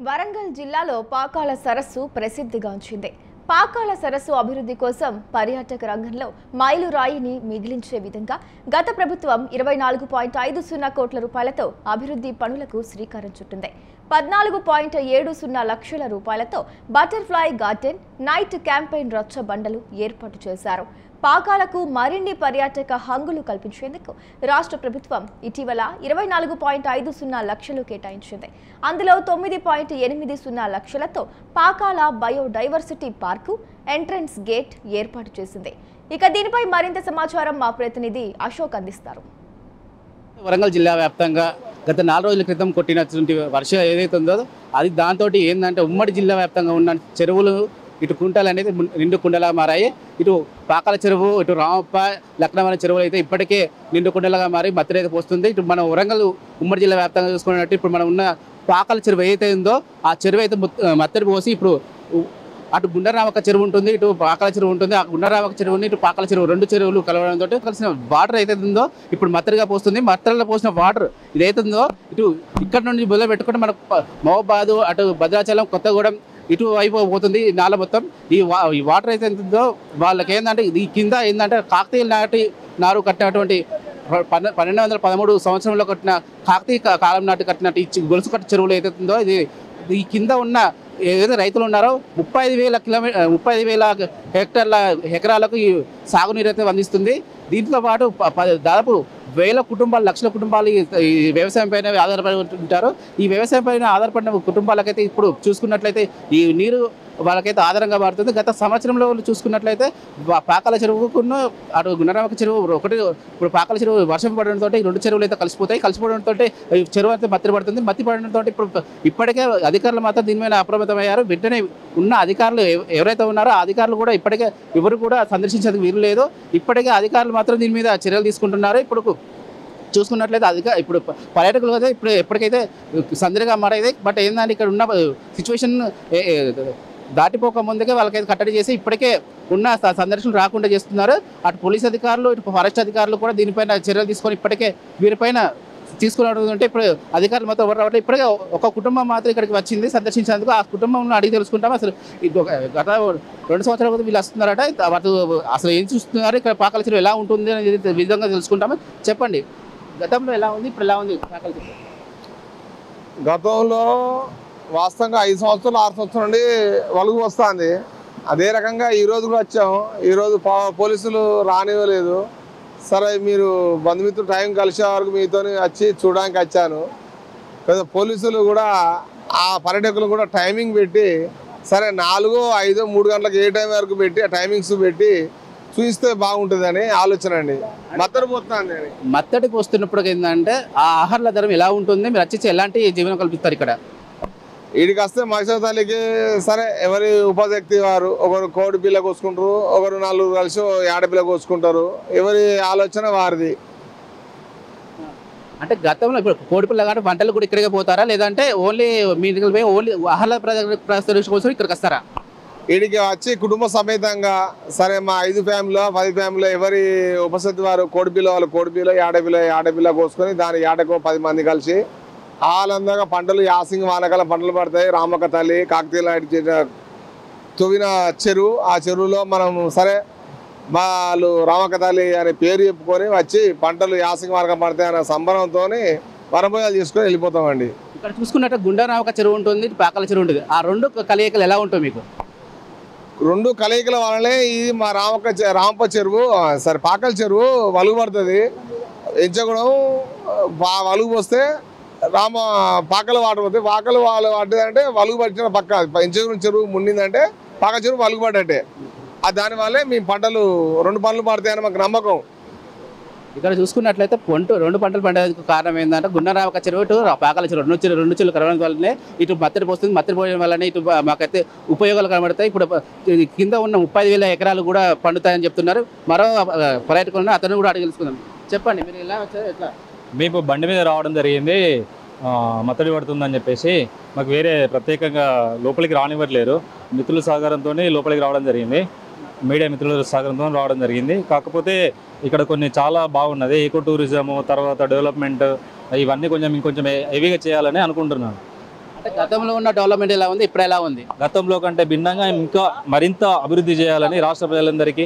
వరంగల్ జిల్లాలో పాకాల సరస్సు ప్రసిద్ధిగాంచింది. పాకాల సరస్సు అభివృద్ధి కోసం పర్యాటక రంగంలో మైలురాయిని మిగిలించే విధంగా గత ప్రభుత్వం 24.50 కోట్ల రూపాయలతో అభివృద్ధి పనులకు శ్రీకారం చుట్టింది. 14.70 లక్షల రూపాయలతో బటర్ఫ్లై గార్డెన్, నైట్ క్యాంపెయిన్ రచ్చబండలు ఏర్పాటు చేశారు. పాకాలకు మరిన్ని పర్యాటక హంగులు కల్పించేందుకు రాష్ట్ర ప్రభుత్వం ఇటీవల 24.50 లక్షలు కేటాయించింది. అందులో 9.80 లక్షలతో Pakala biodiversity park, entrance gate ఏర్పాటు చేసింది. ఇక దీనిపై మరింత సమాచారం మా ప్రతినిధి అశోక్ అందిస్తారు. వరంగల్ జిల్లా వ్యాప్తంగా గత 4 రోజుల క్రితం కొట్టినటువంటి వర్షం ఏదైతే ఉందో అది దాంతో ఏంటంటే ఉమ్మడి జిల్లా వ్యాప్తంగా ఉన్న చెరువులు ఇటు కుంటలు అనేది నిండు కుండలా మారాయి. ఇటు పాకాల చెరువు, ఇటు రామప్ప, లక్నవరం చెరువులు అయితే ఇప్పటికే నిండు కుండలుగా మారి మత్తడి అయితే పోస్తుంది. ఇటు మనం వరంగల్ ఉమ్మడి జిల్లా వ్యాప్తంగా చూసుకున్నట్టు ఇప్పుడు మనం ఉన్న పాకాల చెరువు ఏదైతే ఉందో ఆ చెరువు అయితే మత్తడి పోసి ఇప్పుడు అటు గుండరామక చెరువు ఉంటుంది, ఇటు పాకాల చెరువు ఉంటుంది. ఆ గుండరామక చెరువుని ఇటు పాకాల చెరువు రెండు చెరువులు కలవడంతో కలిసిన వాటర్ అయితే ఉందో ఇప్పుడు మత్తడిగా పోస్తుంది. మత్తడిలో పోసిన వాటర్ ఇదైతే ఉందో ఇటు ఇక్కడ నుండి మొదలు పెట్టుకుంటే మనకు మహబాదు, అటు భద్రాచలం, కొత్తగూడెం ఇటు వైపు పోతుంది నాల మొత్తం. ఈ వాటర్ అయితే ఉందో వాళ్ళకి ఏంటంటే ఈ కింద ఏంటంటే కాకతీయుల నాటి నారు కట్టినటువంటి 1213 సంవత్సరంలో కట్టిన కాకతీయ కాలం నాటి కట్టినట్టు ఈ గొలుసు కట్ట చెరువులు ఏదైతే ఉందో ఇది ఈ కింద ఉన్న ఏదైతే రైతులు ఉన్నారో 35,000 ఎకరాలకు ఈ సాగునీరు అయితే అందిస్తుంది. దీంతో పాటు దాదాపు వేల కుటుంబాలు, లక్షల కుటుంబాలు ఈ వ్యవసాయం పైన ఆధారపడి ఉంటారు. ఈ వ్యవసాయం పైన ఆధారపడిన కుటుంబాలకైతే ఇప్పుడు చూసుకున్నట్లయితే ఈ నీరు వాళ్ళకైతే ఆధారంగా మారుతుంది. గత సంవత్సరంలో చూసుకున్నట్లయితే పాకాల చెరువుకున్న అటు గుండరామక చెరువు ఒకటి, ఇప్పుడు పాకాల చెరువు వర్షం పడడంతో ఈ రెండు చెరువులు అయితే కలిసిపోతాయి. కలిసిపోవడంతో చెరువు అయితే మత్తి పడుతుంది. మత్తి పడడంతో ఇప్పటికే అధికారులు మాత్రం దీని మీద అప్రమత్తమయ్యారు. వెంటనే ఉన్న అధికారులు ఎవరైతే ఉన్నారో ఆ అధికారులు కూడా ఇప్పటికే ఎవరు కూడా సందర్శించేందుకు వీలు లేదు. ఇప్పటికే అధికారులు మాత్రం దీని మీద చర్యలు తీసుకుంటున్నారు. ఇప్పుడు చూసుకున్నట్లయితే ఇప్పుడు పర్యాటకులు అయితే ఇప్పుడు ఎప్పటికైతే సందడిగా మారేది. బట్ ఏంటంటే ఇక్కడ ఉన్న సిచ్యువేషన్ దాటిపోక ముందుకే వాళ్ళకైతే కట్టడి చేసి ఇప్పటికే ఉన్న సందర్శనలు రాకుండా చేస్తున్నారు. అటు పోలీస్ అధికారులు, ఇటు ఫారెస్ట్ అధికారులు కూడా దీనిపైన చర్యలు తీసుకొని ఇప్పటికే వీరిపైన తీసుకున్నట్టుంటే ఇప్పుడు అధికారులు మొత్తం ఎవరు రావట్లేదు. ఇప్పటికే ఒక కుటుంబం మాత్రం ఇక్కడికి వచ్చింది సందర్శించేందుకు. ఆ కుటుంబంలో అడిగి తెలుసుకుంటాం అసలు గత 2 సంవత్సరాల క్రితం వీళ్ళు వస్తున్నారట. వాళ్ళు అసలు ఏం చూస్తున్నారు, ఇక్కడ పాకాల చెరువు ఎలా ఉంటుంది అనేది విధంగా తెలుసుకుంటాము. చెప్పండి, గతంలో ఎలా ఉంది, ఇప్పుడు ఎలా ఉంది పాకాల చెరువు? గతంలో వాస్తవంగా 5 సంవత్సరాలు 6 సంవత్సరాల నుండి వలుగు వస్తుంది. అదే రకంగా ఈరోజు కూడా వచ్చాము. ఈరోజు పోలీసులు రానివ్వలేదు. సరే మీరు బంధుమిత్రులు టైం కలిసే వరకు మీతో వచ్చి చూడడానికి వచ్చాను. పోలీసులు కూడా ఆ పర్యాటకులు కూడా టైమింగ్ పెట్టి సరే 4, 5, 3 గంటలకు ఏ టైం వరకు పెట్టి ఆ టైమింగ్స్ పెట్టి చూస్తే బాగుంటుందని ఆలోచన అండి. మత్తడి పోతుంది. మత్తడికి వస్తున్నప్పుడు ఏంటంటే ఆ ఆహార ధరం ఎలా ఉంటుంది, మీరు వచ్చి ఎలాంటి జీవనం కల్పిస్తారు ఇక్కడ? వీడికి వస్తే మహిళ తల్లికి సరే ఎవరి ఉపాధి వారు ఒకరు కోడి పిల్ల కోసుకుంటారు, ఒకరు 4 కలిసి ఆడపిల్ల కోసుకుంటారు. ఎవరి ఆలోచన వారిది. అంటే గతంలో ఇప్పుడు కోడిపిల్ల కానీ వంటలు కూడా ఇక్కడికే పోతారా, లేదంటే ఓన్లీ మీ దగ్గర పోయి ఓన్లీ ఆహార కోసం ఇక్కడికి వస్తారా? వీడికి వచ్చి కుటుంబ సమేతంగా సరే మా 5 ఫ్యామిలీలో 10 ఫ్యామిలీలో ఎవరి ఉపసతి వారు కోడిపిల్ల వాళ్ళు కోడిపిల్ల, ఆడపిల్ల కోసుకొని దాని ఏటకో 10 మంది కలిసి ఆనందంగా పంటలు యాసింగ్ వానకాలం పంటలు పడతాయి. రామక్క తల్లి కాకతీయుల తవ్విన చెరువు, ఆ చెరువులో మనం సరే వాళ్ళు రామక్క తల్లి అనే పేరు చెప్పుకొని వచ్చి పంటలు యాసింగ్ వానకం పడతాయి అనే సంబరంతో వనభోజనాలు చేసుకొని వెళ్ళిపోతామండి. ఇక్కడ చూసుకున్నట్టు గుండరామక చెరువు ఉంటుంది, పాకాల చెరువు ఉంటుంది. ఆ రెండు కలయికలు ఎలా ఉంటాయి మీకు? రెండు కలయికల వల్లనే ఇది మా రామప్ప చెరువు సరే పాకాల చెరువు వలుగు పడుతుంది. ఎంచగూడెం వలుగు పోస్తే పాకల వాటర్ పోతే పాకలు వాళ్ళు పడ్డదంటే వలుగు పట్టిన పక్క ఎంచగూడెం చెరువు మునిందంటే పాక చెరువు వలుగు పడ్డట్టే. దానివల్లే మీ పంటలు 2 పంటలు పడతాయని మాకు నమ్మకం. ఇక్కడ చూసుకున్నట్లయితే రెండు పంటలు పండేందుకు కారణం ఏంటంటే గుండరామక చెరువు, ఇటు పాకాల చెరువు రెండు చెరువులు కలవడం వల్లనే ఇటు మత్తడి పోస్తుంది. మత్తడి పోయడం వల్లనే ఇటు మాకైతే ఉపయోగాలు కనబడతాయి. ఇప్పుడు కింద ఉన్న 35,000 ఎకరాలు కూడా పండుతాయని చెప్తున్నారు. మరో పర్యాటకులను అతను కూడా అడిగి తెలుసుకుందాం. చెప్పండి, మీరు ఎలా వచ్చారు, ఎట్లా? మేము బండి మీద రావడం జరిగింది. మత్తడి పడుతుందని చెప్పేసి మాకు వేరే ప్రత్యేకంగా లోపలికి రానివ్వట్లేరు. మిత్రుల సహకారంతో లోపలికి రావడం జరిగింది. మీడియా మిత్రుల సహకారంతో రావడం జరిగింది. కాకపోతే ఇక్కడ కొన్ని చాలా బాగున్నది. ఈకో టూరిజము, తర్వాత డెవలప్మెంట్, ఇవన్నీ ఇంకొంచెం హెవీగా చేయాలని అనుకుంటున్నాను. అంటే గతంలో ఉన్న డెవలప్మెంట్ ఎలా ఉంది, ఇప్పుడు ఎలా ఉంది? గతంలో కంటే భిన్నంగా ఇంకా మరింత అభివృద్ధి చేయాలని రాష్ట్ర ప్రజలందరికీ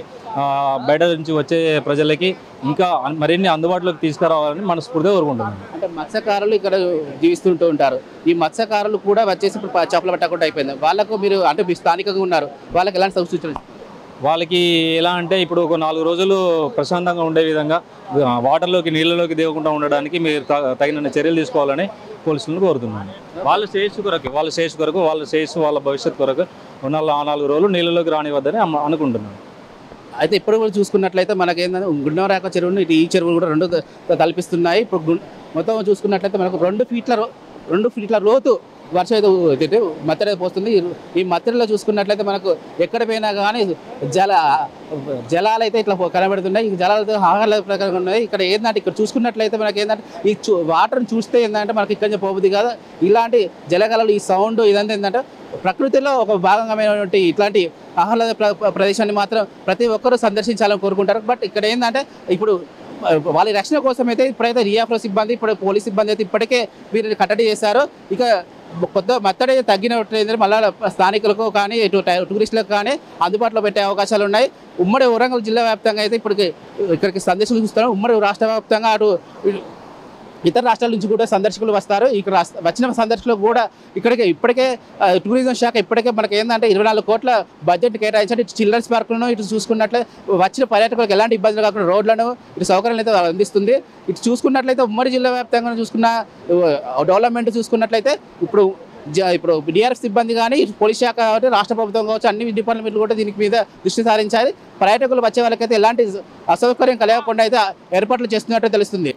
బయట నుంచి వచ్చే ప్రజలకి ఇంకా మరిన్ని అందుబాటులోకి తీసుకురావాలని మనస్ఫూర్తిగా కోరుకుంటున్నాను. అంటే మత్స్యకారులు ఇక్కడ జీవిస్తుంటూ ఉంటారు. ఈ మత్స్యకారులు కూడా వచ్చేసి ఇప్పుడు చేపలు పట్టకుండా అయిపోయింది. వాళ్ళకు మీరు అంటే మీ స్థానికంగా ఉన్నారు, వాళ్ళకి ఎలాంటి సూచనలు? వాళ్ళకి ఎలా అంటే ఇప్పుడు ఒక 4 రోజులు ప్రశాంతంగా ఉండే విధంగా వాటర్లోకి నీళ్ళలోకి దిగకుండా ఉండడానికి మీరు తగిన చర్యలు తీసుకోవాలని పోలీసులను కోరుతున్నాను. వాళ్ళ శ్రేయస్సు కొరకు వాళ్ళ భవిష్యత్తు కొరకు ఉన్న 4 రోజులు నీళ్ళలోకి రానివద్దని అనుకుంటున్నాను. అయితే ఇప్పుడు కూడా చూసుకున్నట్లయితే మనకేంటంటే గుండవరాక చెరువును ఈ చెరువులు కూడా 2 తలపిస్తున్నాయి. ఇప్పుడు మొత్తం చూసుకున్నట్లయితే మనకు 2 ఫీట్ల లోతు వర్షం అయితే మత్తడి పోస్తుంది. ఈ మత్తడిలో చూసుకున్నట్లయితే మనకు ఎక్కడ పోయినా కానీ జలాలు అయితే ఇట్లా కనబడుతున్నాయి. ఈ జలాలతో ఆహార ప్రకారంగా ఉన్నాయి. ఇక్కడ ఏంటంటే ఇక్కడ చూసుకున్నట్లయితే మనకి ఏంటంటే ఈ వాటర్ని చూస్తే ఏంటంటే మనకి ఇక్కడ పోబుద్ది కాదు. ఇలాంటి జలగలలు ఈ సౌండ్ ఇదంతా ఏంటంటే ప్రకృతిలో ఒక భాగమైనటువంటి ఇట్లాంటి ఆహ్లాద ప్రదేశాన్ని మాత్రం ప్రతి ఒక్కరూ సందర్శించాలని కోరుకుంటారు. బట్ ఇక్కడ ఏంటంటే ఇప్పుడు వాళ్ళ రక్షణ కోసం అయితే ఇప్పుడైతే రియాఫ్రో సిబ్బంది, ఇప్పుడు పోలీస్ సిబ్బంది అయితే ఇప్పటికే వీరిని కట్టడి చేశారు. ఇక కొత్త మత్తడి తగ్గినట్టు మళ్ళీ స్థానికులకు కానీ ఇటు టూరిస్టులకు కానీ అందుబాటులో పెట్టే అవకాశాలు ఉన్నాయి. ఉమ్మడి వరంగల్ జిల్లా వ్యాప్తంగా అయితే ఇక్కడికి సందర్శకులు చూస్తారు. ఉమ్మడి రాష్ట్ర వ్యాప్తంగా అటు ఇతర రాష్ట్రాల నుంచి కూడా సందర్శకులు వస్తారు. ఇక్కడ వచ్చిన సందర్శకులు కూడా ఇప్పటికే టూరిజం శాఖ ఇప్పటికే మనకి ఏంటంటే 24 కోట్ల బడ్జెట్ కేటాయించారు. ఇటు చిల్డ్రన్స్ పార్కులను ఇటు చూసుకున్నట్లే వచ్చిన పర్యాటకులకు ఎలాంటి ఇబ్బందులు కాకుండా రోడ్లను ఇటు సౌకర్యాలు అయితే అందిస్తుంది. ఇటు చూసుకున్నట్లయితే ఉమ్మడి జిల్లా వ్యాప్తంగా చూసుకున్న డెవలప్మెంట్ చూసుకున్నట్లయితే ఇప్పుడు డిఆర్ఎఫ్ సిబ్బంది కానీ పోలీస్ శాఖ కాబట్టి రాష్ట్ర ప్రభుత్వం కావచ్చు అన్ని డిపార్ట్మెంట్లు కూడా దీనికి మీద దృష్టి సారించాలి. పర్యాటకులు వచ్చే వాళ్ళకైతే ఎలాంటి అసౌకర్యం కలగకుండా అయితే ఏర్పాట్లు చేస్తున్నట్టు తెలుస్తుంది.